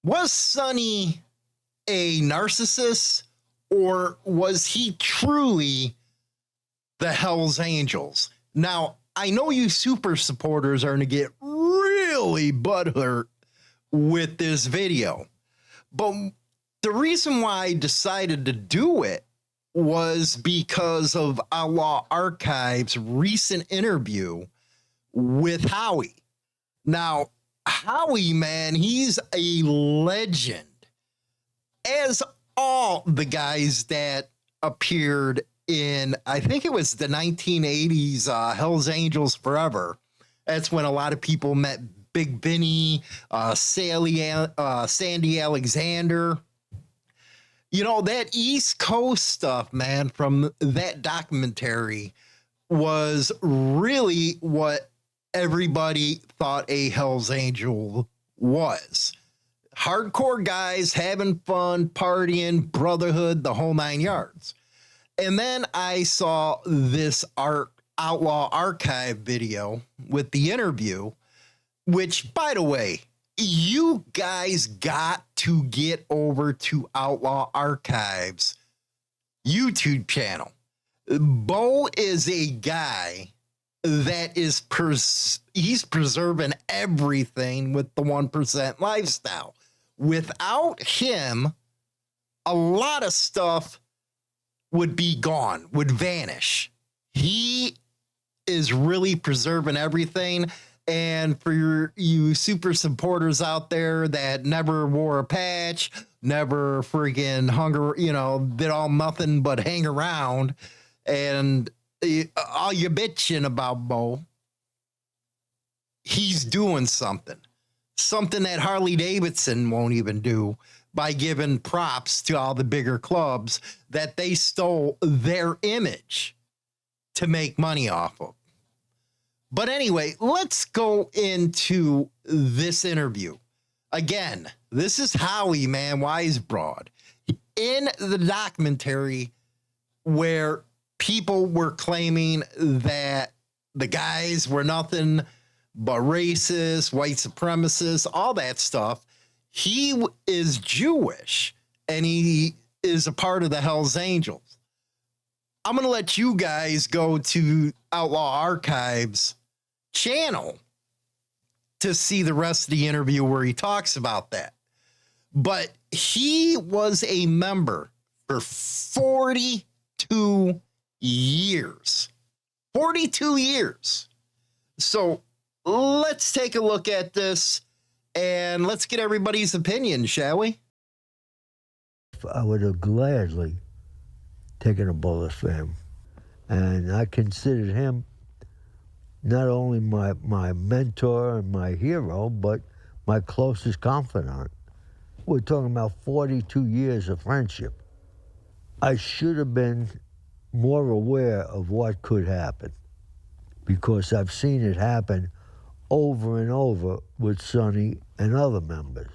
Was Sonny a narcissist, or was he truly the Hells Angels? Now, I know you super supporters are going to get really butthurt with this video, but the reason why I decided to do it was because of Outlaw Archives' recent interview with Howie. Now, Howie, man, he's a legend, as all the guys that appeared in, I think it was the 1980s Hells Angels Forever. That's when a lot of people met Big Benny, Sandy Alexander. You know, that East Coast stuff, man, from that documentary was really what everybody thought a Hells Angel was. Hardcore guys having fun, partying, brotherhood, the whole 9 yards. And then I saw this Outlaw Archive video with the interview, which, by the way, you guys got to get over to Outlaw Archives YouTube channel. Bo is a guy that is he's preserving everything with the 1% lifestyle. Without him, a lot of stuff would be gone, would vanish. He is really preserving everything. And for you super supporters out there that never wore a patch, never freaking did all nothing but hang around, and all you bitching about Bo, he's doing something that Harley Davidson won't even do, by giving props to all the bigger clubs that they stole their image to make money off of. But anyway, let's go into this interview. Again, this is Howie, man, Wise Broad. In the documentary where people were claiming that the guys were nothing but racist, white supremacists, all that stuff, he is Jewish and he is a part of the Hells Angels. I'm going to let you guys go to Outlaw Archives channel to see the rest of the interview where he talks about that. But he was a member for 42 years. 42 years. So let's take a look at this and let's get everybody's opinion, shall we? I would have gladly taken a bullet for him. And I considered him not only my mentor and my hero, but my closest confidant. We're talking about 42 years of friendship. I should have been more aware of what could happen, because I've seen it happen over and over with Sonny and other members.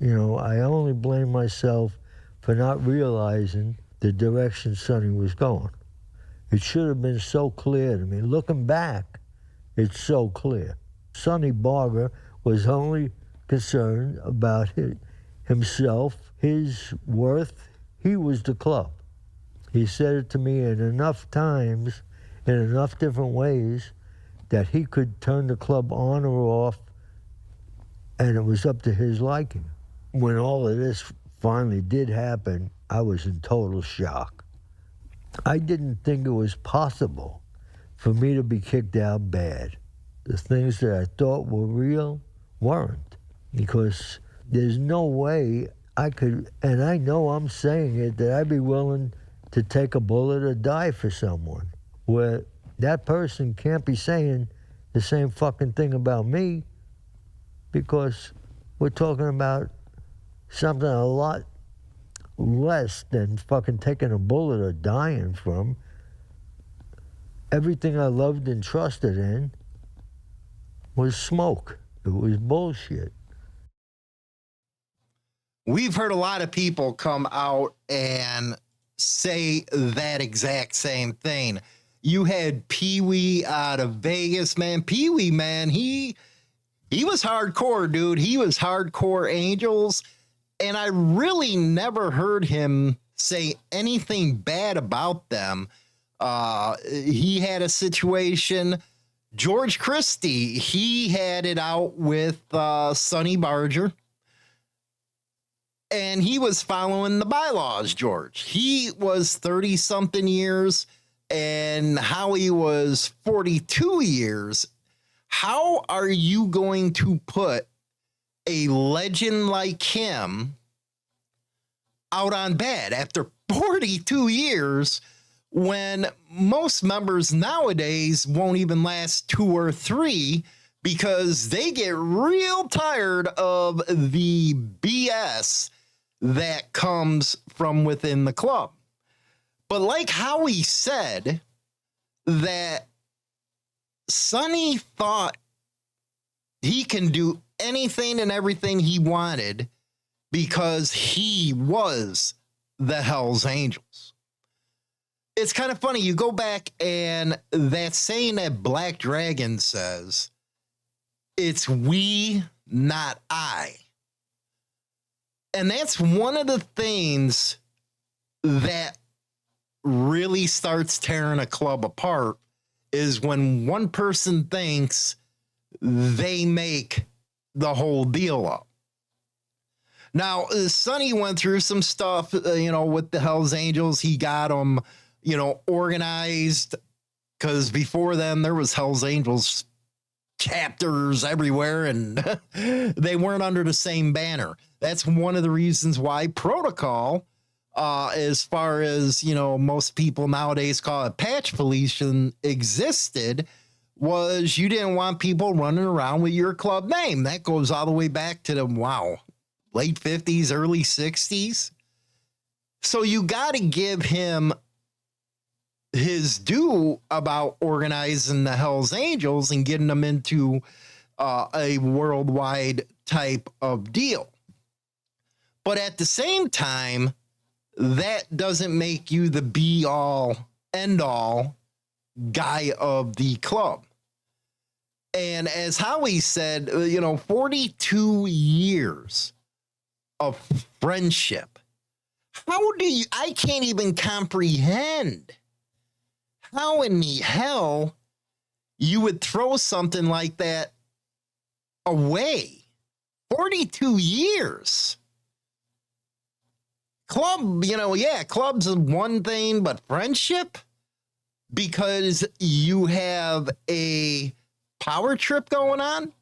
You know, I only blame myself for not realizing the direction Sonny was going. It should have been so clear to me. Looking back, it's so clear. Sonny Barger was only concerned about himself, his worth. He was the club. He said it to me in enough times, in enough different ways, that he could turn the club on or off, and it was up to his liking. When all of this finally did happen, I was in total shock. I didn't think it was possible for me to be kicked out bad. The things that I thought were real weren't, because there's no way I could, and I know I'm saying it, that I'd be willing to take a bullet or die for someone, where that person can't be saying the same fucking thing about me, because we're talking about something a lot less than fucking taking a bullet or dying from. Everything I loved and trusted in was smoke. It was bullshit. We've heard a lot of people come out and say that exact same thing. You had Pee Wee out of Vegas, man. Pee Wee, man, he He was hardcore, dude. He was hardcore Angels. And I really never heard him say anything bad about them. He had a situation. George Christie, he had it out with Sonny Barger. And he was following the bylaws, George. He was 30-something years, and Howie was 42 years. How are you going to put a legend like him out on bad after 42 years when most members nowadays won't even last 2 or 3 because they get real tired of the BS that comes from within the club? But like Howie said, that Sonny thought he can do anything and everything he wanted because he was the Hells Angels. It's kind of funny. You go back and that saying that Black Dragon says, it's we, not I. And that's one of the things that really starts tearing a club apart is when one person thinks they make the whole deal up. Now, Sonny went through some stuff, with the Hells Angels. He got them, organized, because before then there was Hells Angels chapters everywhere, and they weren't under the same banner. That's one of the reasons why protocol, as far as, most people nowadays call it patch policing, existed, was you didn't want people running around with your club name. That goes all the way back to the, late 50s, early 60s. So you got to give him his due about organizing the Hells Angels and getting them into a worldwide type of deal. But at the same time, that doesn't make you the be-all, end-all guy of the club. And as Howie said, 42 years of friendship. I can't even comprehend how in the hell you would throw something like that away. 42 years. Club, club's is one thing, but friendship? Because you have a power trip going on?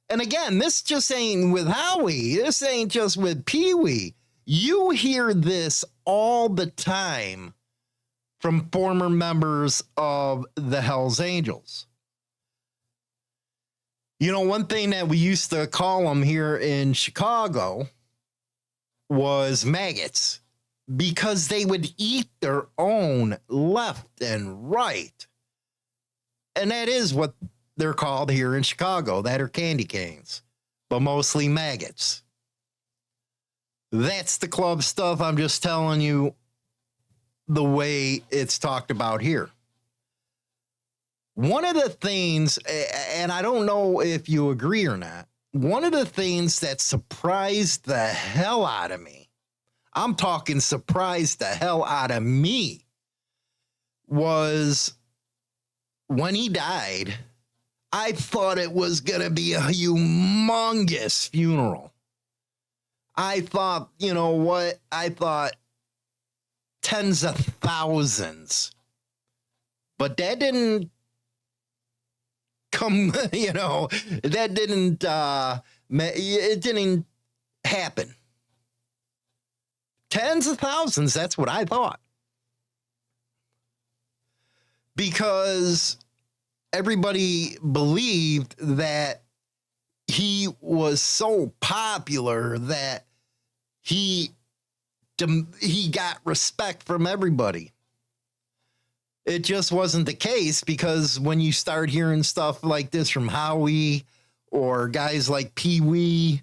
And again, this just ain't with Howie. This ain't just with Pee-wee. You hear this all the time from former members of the Hells Angels. One thing that we used to call them here in Chicago was maggots, because they would eat their own left and right. And that is what they're called here in Chicago. That are candy canes, but mostly maggots. That's the club stuff. I'm just telling you the way it's talked about here. One of the things, and I don't know if you agree or not, one of the things that surprised the hell out of me, I'm talking surprised the hell out of me, was when he died. I thought it was going to be a humongous funeral. I thought, I thought tens of thousands. But that didn't come, that didn't, it didn't happen. Tens of thousands, that's what I thought. Because everybody believed that he was so popular that he got respect from everybody. It just wasn't the case, because when you start hearing stuff like this from Howie or guys like Pee-wee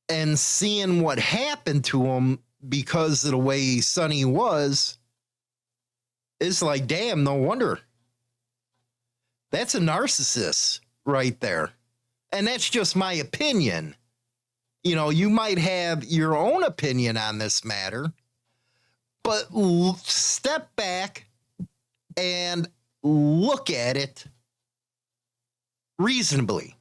and seeing what happened to him because of the way Sonny was, it's like, damn, no wonder. That's a narcissist right there. And that's just my opinion. You know, you might have your own opinion on this matter, but step back and look at it reasonably.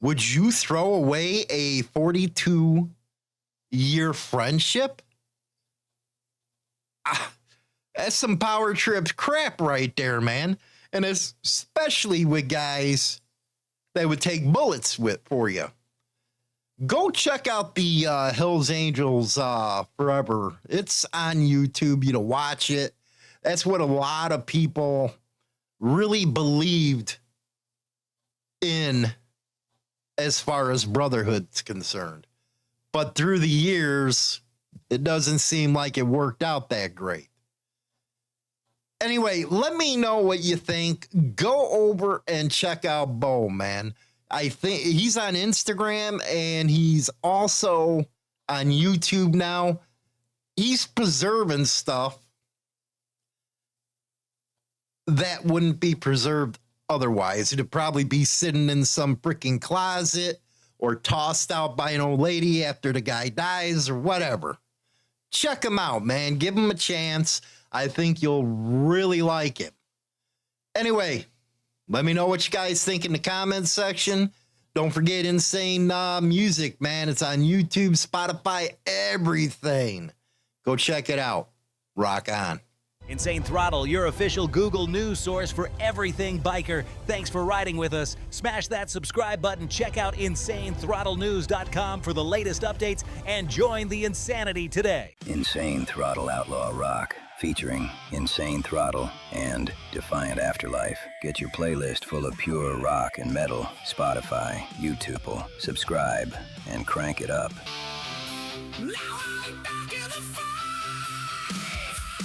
Would you throw away a 42-year friendship? That's some power trip crap right there, man. And especially with guys that would take bullets for you. Go check out the Hells Angels Forever. It's on YouTube. You know, watch it. That's what a lot of people really believed in as far as brotherhood's concerned. But through the years, it doesn't seem like it worked out that great. Anyway, let me know what you think. Go over and check out Bo, man. I think he's on Instagram and he's also on YouTube now. He's preserving stuff that wouldn't be preserved otherwise. It'd probably be sitting in some freaking closet or tossed out by an old lady after the guy dies or whatever. Check him out, man. Give him a chance. I think you'll really like him. Anyway, let me know what you guys think in the comments section. Don't forget Insane Music, man. It's on YouTube, Spotify, everything. Go check it out. Rock on. Insane Throttle, your official Google News source for everything biker. Thanks for riding with us. Smash that subscribe button. Check out InsaneThrottleNews.com for the latest updates and join the insanity today. Insane Throttle Outlaw Rock, featuring Insane Throttle and Defiant Afterlife. Get your playlist full of pure rock and metal. Spotify, YouTube. Subscribe and crank it up. Now I'm back in the fight.